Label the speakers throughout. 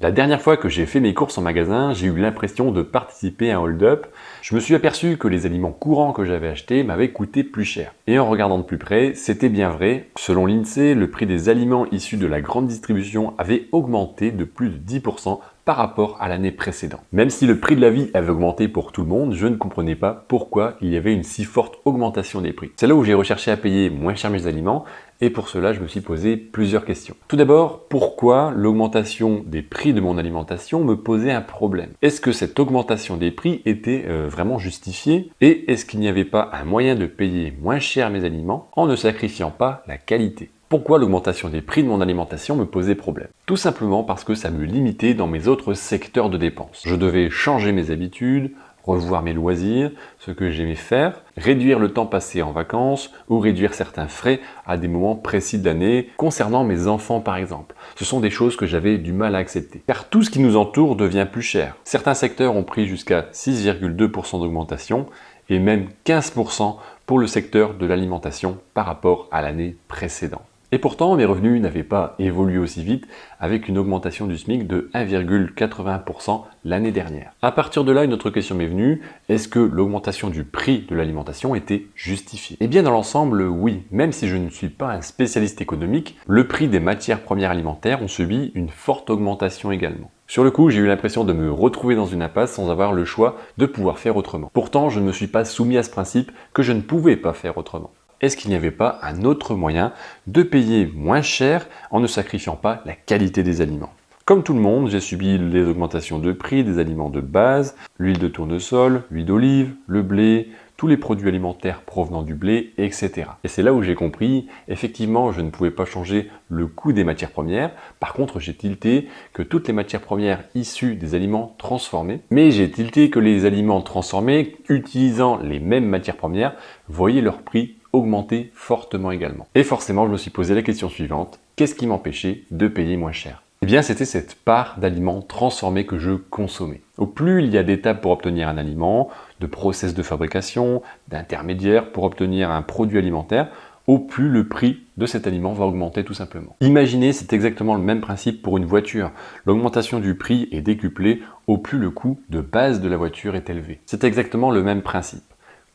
Speaker 1: La dernière fois que j'ai fait mes courses en magasin, j'ai eu l'impression de participer à un hold-up. Je me suis aperçu que les aliments courants que j'avais achetés m'avaient coûté plus cher. Et en regardant de plus près, c'était bien vrai. Selon l'INSEE, le prix des aliments issus de la grande distribution avait augmenté de plus de 10% par rapport à l'année précédente. Même si le prix de la vie avait augmenté pour tout le monde, je ne comprenais pas pourquoi il y avait une si forte augmentation des prix. C'est là où j'ai recherché à payer moins cher mes aliments, et pour cela, je me suis posé plusieurs questions. Tout d'abord, pourquoi l'augmentation des prix de mon alimentation me posait un problème? Est-ce que cette augmentation des prix était vraiment justifiée? Et est-ce qu'il n'y avait pas un moyen de payer moins cher mes aliments en ne sacrifiant pas la qualité? Pourquoi l'augmentation des prix de mon alimentation me posait problème? Tout simplement parce que ça me limitait dans mes autres secteurs de dépenses. Je devais changer mes habitudes, revoir mes loisirs, ce que j'aimais faire, réduire le temps passé en vacances ou réduire certains frais à des moments précis de l'année, concernant mes enfants par exemple. Ce sont des choses que j'avais du mal à accepter, car tout ce qui nous entoure devient plus cher. Certains secteurs ont pris jusqu'à 6,2% d'augmentation et même 15% pour le secteur de l'alimentation par rapport à l'année précédente. Et pourtant, mes revenus n'avaient pas évolué aussi vite, avec une augmentation du SMIC de 1,80% l'année dernière. À partir de là, une autre question m'est venue, est-ce que l'augmentation du prix de l'alimentation était justifiée? Eh bien, dans l'ensemble, oui. Même si je ne suis pas un spécialiste économique, le prix des matières premières alimentaires ont subi une forte augmentation également. Sur le coup, j'ai eu l'impression de me retrouver dans une impasse sans avoir le choix de pouvoir faire autrement. Pourtant, je ne me suis pas soumis à ce principe que je ne pouvais pas faire autrement. Est-ce qu'il n'y avait pas un autre moyen de payer moins cher en ne sacrifiant pas la qualité des aliments? Comme tout le monde, j'ai subi les augmentations de prix des aliments de base, l'huile de tournesol, l'huile d'olive, le blé, tous les produits alimentaires provenant du blé, etc. Et c'est là où j'ai compris, effectivement, je ne pouvais pas changer le coût des matières premières. Par contre, j'ai tilté que toutes les matières premières issues des aliments transformés, mais j'ai tilté que les aliments transformés, utilisant les mêmes matières premières, voyaient leur prix augmenter fortement également. Et forcément, je me suis posé la question suivante, qu'est-ce qui m'empêchait de payer moins cher? Eh bien, c'était cette part d'aliments transformés que je consommais. Au plus il y a d'étapes pour obtenir un aliment, de process de fabrication, d'intermédiaires pour obtenir un produit alimentaire, au plus le prix de cet aliment va augmenter tout simplement. Imaginez, c'est exactement le même principe pour une voiture. L'augmentation du prix est décuplée au plus le coût de base de la voiture est élevé. C'est exactement le même principe.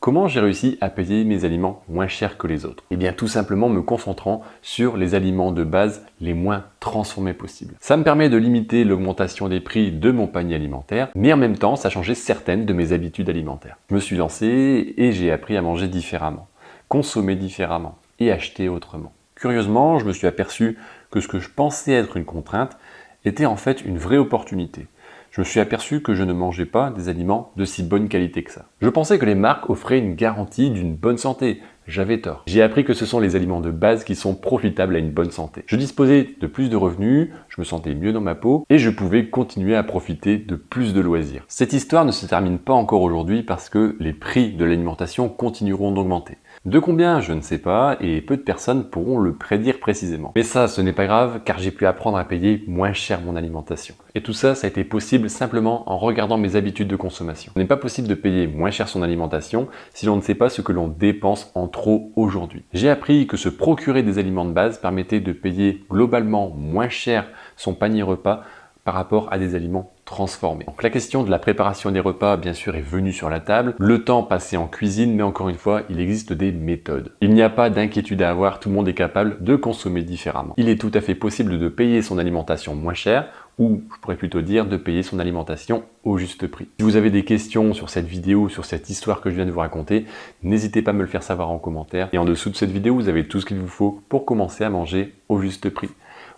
Speaker 1: Comment j'ai réussi à payer mes aliments moins chers que les autres? Eh bien tout simplement me concentrant sur les aliments de base les moins transformés possibles. Ça me permet de limiter l'augmentation des prix de mon panier alimentaire, mais en même temps ça changeait certaines de mes habitudes alimentaires. Je me suis lancé et j'ai appris à manger différemment, consommer différemment et acheter autrement. Curieusement, je me suis aperçu que ce que je pensais être une contrainte était en fait une vraie opportunité. Je me suis aperçu que je ne mangeais pas des aliments de si bonne qualité que ça. Je pensais que les marques offraient une garantie d'une bonne santé. J'avais tort. J'ai appris que ce sont les aliments de base qui sont profitables à une bonne santé. Je disposais de plus de revenus, je me sentais mieux dans ma peau et je pouvais continuer à profiter de plus de loisirs. Cette histoire ne se termine pas encore aujourd'hui parce que les prix de l'alimentation continueront d'augmenter. De combien, je ne sais pas, et peu de personnes pourront le prédire précisément. Mais ça, ce n'est pas grave, car j'ai pu apprendre à payer moins cher mon alimentation. Et tout ça, ça a été possible simplement en regardant mes habitudes de consommation. Il n'est pas possible de payer moins cher son alimentation si l'on ne sait pas ce que l'on dépense en trop aujourd'hui. J'ai appris que se procurer des aliments de base permettait de payer globalement moins cher son panier repas par rapport à des aliments transformés. Donc la question de la préparation des repas, bien sûr, est venue sur la table. Le temps passé en cuisine, mais encore une fois, il existe des méthodes. Il n'y a pas d'inquiétude à avoir, tout le monde est capable de consommer différemment. Il est tout à fait possible de payer son alimentation moins cher, ou je pourrais plutôt dire de payer son alimentation au juste prix. Si vous avez des questions sur cette vidéo, sur cette histoire que je viens de vous raconter, n'hésitez pas à me le faire savoir en commentaire. Et en dessous de cette vidéo, vous avez tout ce qu'il vous faut pour commencer à manger au juste prix.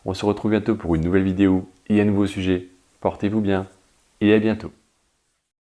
Speaker 1: On se retrouve bientôt pour une nouvelle vidéo et un nouveau sujet. Portez-vous bien et à bientôt.